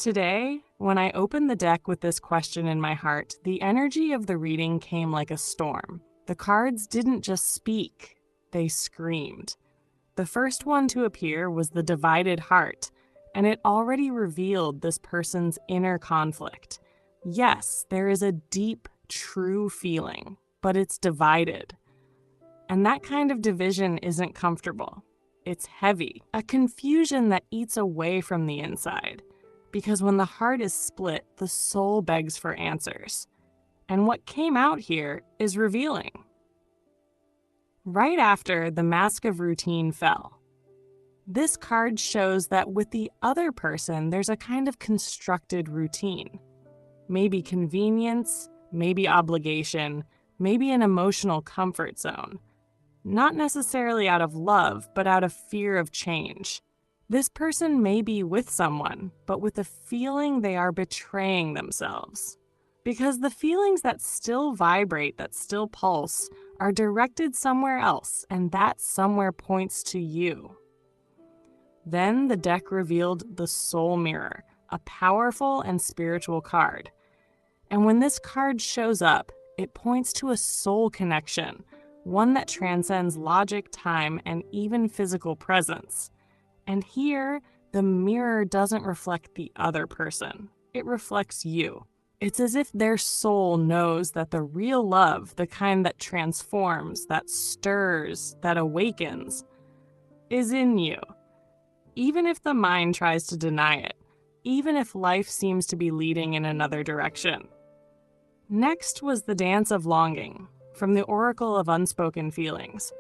Today, when I opened the deck with this question in my heart, the energy of the reading came like a storm. The cards didn't just speak, they screamed. The first one to appear was the divided heart, and it already revealed this person's inner conflict. Yes, there is a deep, true feeling, but it's divided. And that kind of division isn't comfortable. It's heavy, a confusion that eats away from the inside. Because when the heart is split, the soul begs for answers. And what came out here is revealing. Right after the mask of routine fell, this card shows that with the other person, there's a kind of constructed routine. Maybe convenience, maybe obligation, maybe an emotional comfort zone. Not necessarily out of love, but out of fear of change. This person may be with someone, but with a feeling they are betraying themselves. Because the feelings that still vibrate, that still pulse, are directed somewhere else, and that somewhere points to you. Then the deck revealed the Soul Mirror, a powerful and spiritual card. And when this card shows up, it points to a soul connection, one that transcends logic, time, and even physical presence. And here, the mirror doesn't reflect the other person. It reflects you. It's as if their soul knows that the real love, the kind that transforms, that stirs, that awakens, is in you. Even if the mind tries to deny it, even if life seems to be leading in another direction. Next was the Dance of Longing, from the Oracle of Unspoken Feelings.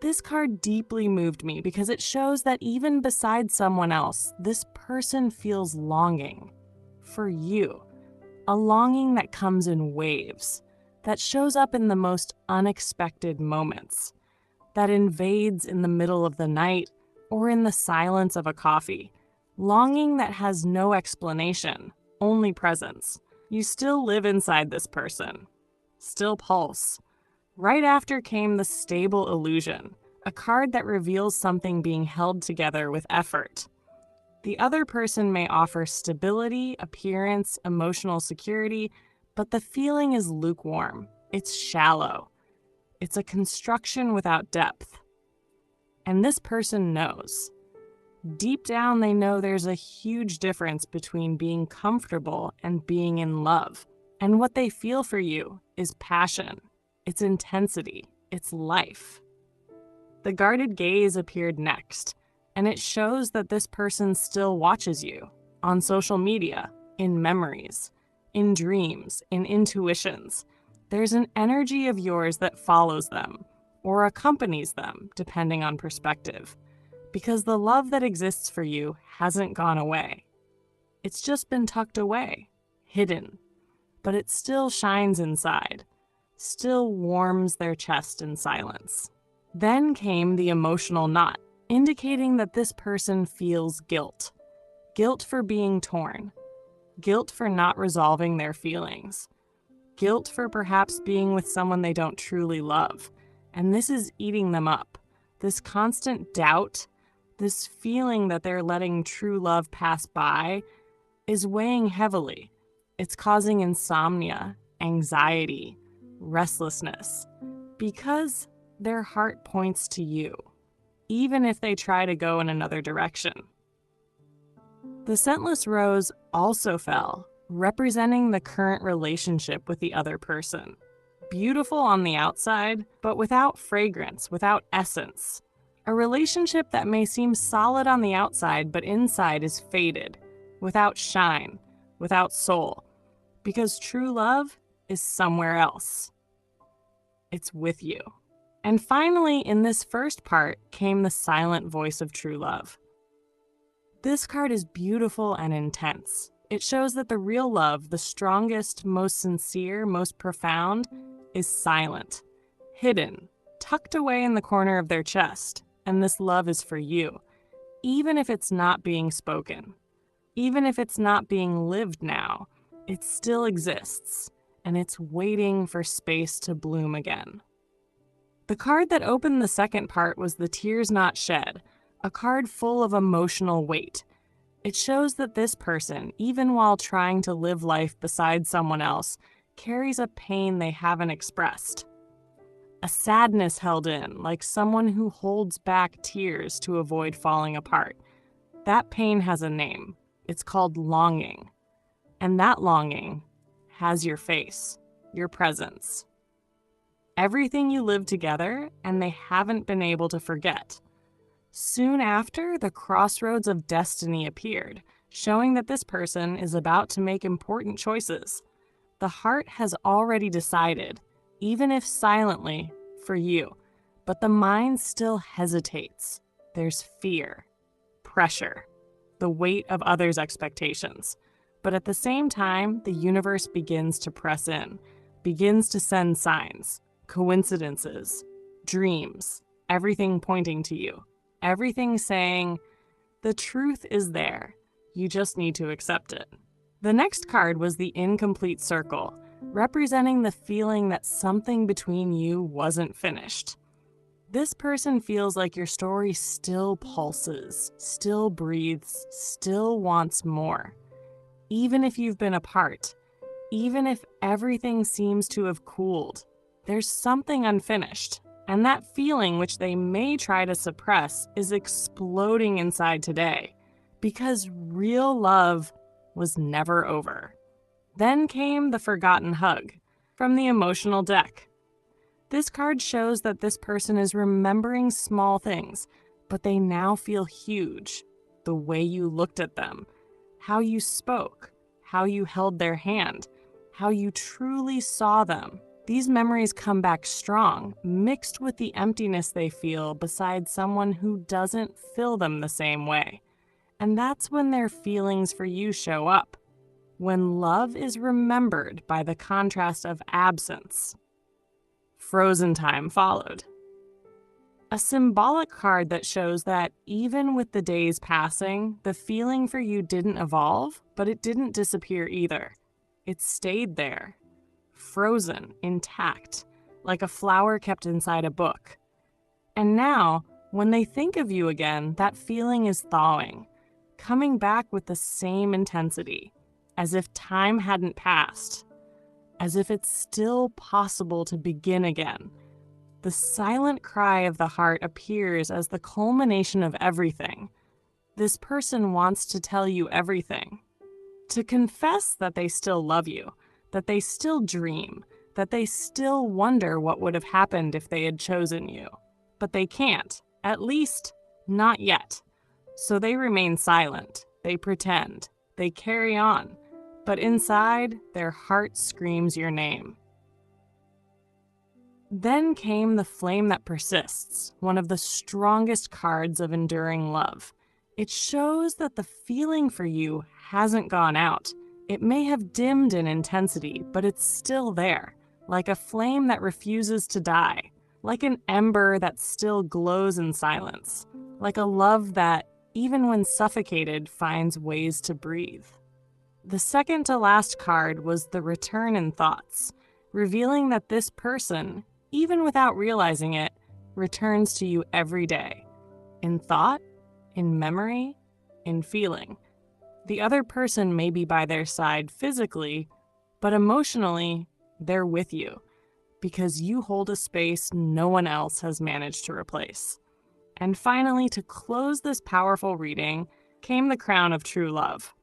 This card deeply moved me because it shows that even beside someone else, this person feels longing for you. A longing that comes in waves, that shows up in the most unexpected moments, that invades in the middle of the night or in the silence of a coffee. Longing that has no explanation, only presence. You still live inside this person, still pulse. Right after came the Stable Illusion, a card that reveals something being held together with effort. The other person may offer stability, appearance, emotional security, but the feeling is lukewarm. It's shallow. It's a construction without depth. And this person knows. Deep down, they know there's a huge difference between being comfortable and being in love. And what they feel for you is passion. It's intensity. It's life. The Guarded Gaze appeared next, and it shows that this person still watches you on social media, in memories, in dreams, in intuitions. There's an energy of yours that follows them or accompanies them, depending on perspective, because the love that exists for you hasn't gone away. It's just been tucked away, hidden, but it still shines inside, still warms their chest in silence. Then came the emotional knot, indicating that this person feels guilt. Guilt for being torn. Guilt for not resolving their feelings. Guilt for perhaps being with someone they don't truly love. And this is eating them up. This constant doubt, this feeling that they're letting true love pass by, is weighing heavily. It's causing insomnia, anxiety, restlessness, because their heart points to you, even if they try to go in another direction. The Scentless Rose also fell, representing the current relationship with the other person. Beautiful on the outside, but without fragrance, without essence. A relationship that may seem solid on the outside, but inside is faded, without shine, without soul. Because true love is somewhere else. It's with you. And finally, in this first part, came the silent voice of true love. This card is beautiful and intense. It shows that the real love, the strongest, most sincere, most profound, is silent, hidden, tucked away in the corner of their chest. And this love is for you, even if it's not being spoken, even if it's not being lived now, it still exists, and it's waiting for space to bloom again. The card that opened the second part was the Tears Not Shed, a card full of emotional weight. It shows that this person, even while trying to live life beside someone else, carries a pain they haven't expressed. A sadness held in, like someone who holds back tears to avoid falling apart. That pain has a name. It's called longing. And that longing has your face, your presence. Everything you lived together, and they haven't been able to forget. Soon after, the crossroads of destiny appeared, showing that this person is about to make important choices. The heart has already decided, even if silently, for you, but the mind still hesitates. There's fear, pressure, the weight of others' expectations. But at the same time, the universe begins to press in, begins to send signs, coincidences, dreams, everything pointing to you. Everything saying, the truth is there. You just need to accept it. The next card was the incomplete circle, representing the feeling that something between you wasn't finished. This person feels like your story still pulses, still breathes, still wants more. Even if you've been apart, even if everything seems to have cooled, there's something unfinished. And that feeling, which they may try to suppress, is exploding inside today, because real love was never over. Then came the forgotten hug from the emotional deck. This card shows that this person is remembering small things, but they now feel huge. The way you looked at them, how you spoke, how you held their hand, how you truly saw them. These memories come back strong, mixed with the emptiness they feel beside someone who doesn't fill them the same way. And that's when their feelings for you show up. When love is remembered by the contrast of absence. Frozen time followed. A symbolic card that shows that even with the days passing, the feeling for you didn't evolve, but it didn't disappear either. It stayed there. Frozen, intact, like a flower kept inside a book. And now, when they think of you again, that feeling is thawing, coming back with the same intensity, as if time hadn't passed, as if it's still possible to begin again. The silent cry of the heart appears as the culmination of everything. This person wants to tell you everything, to confess that they still love you, that they still dream, that they still wonder what would have happened if they had chosen you. But they can't, at least not yet. So they remain silent, they pretend, they carry on, but inside, their heart screams your name. Then came the flame that persists, one of the strongest cards of enduring love. It shows that the feeling for you hasn't gone out. It may have dimmed in intensity, but it's still there, like a flame that refuses to die, like an ember that still glows in silence, like a love that, even when suffocated, finds ways to breathe. The second to last card was the return in thoughts, revealing that this person, even without realizing it, returns to you every day, in thought, in memory, in feeling. The other person may be by their side physically, but emotionally, they're with you, because you hold a space no one else has managed to replace. And finally, to close this powerful reading, came the crown of true love,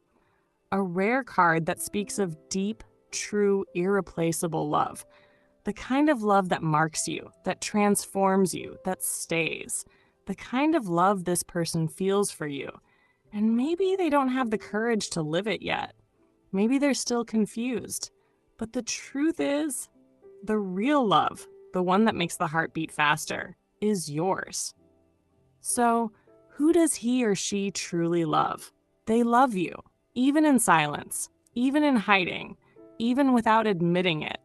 a rare card that speaks of deep, true, irreplaceable love, the kind of love that marks you, that transforms you, that stays, the kind of love this person feels for you. And maybe they don't have the courage to live it yet. Maybe they're still confused. But the truth is, the real love, the one that makes the heart beat faster, is yours. So, who does he or she truly love? They love you, even in silence, even in hiding, even without admitting it.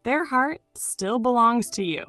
Their heart still belongs to you.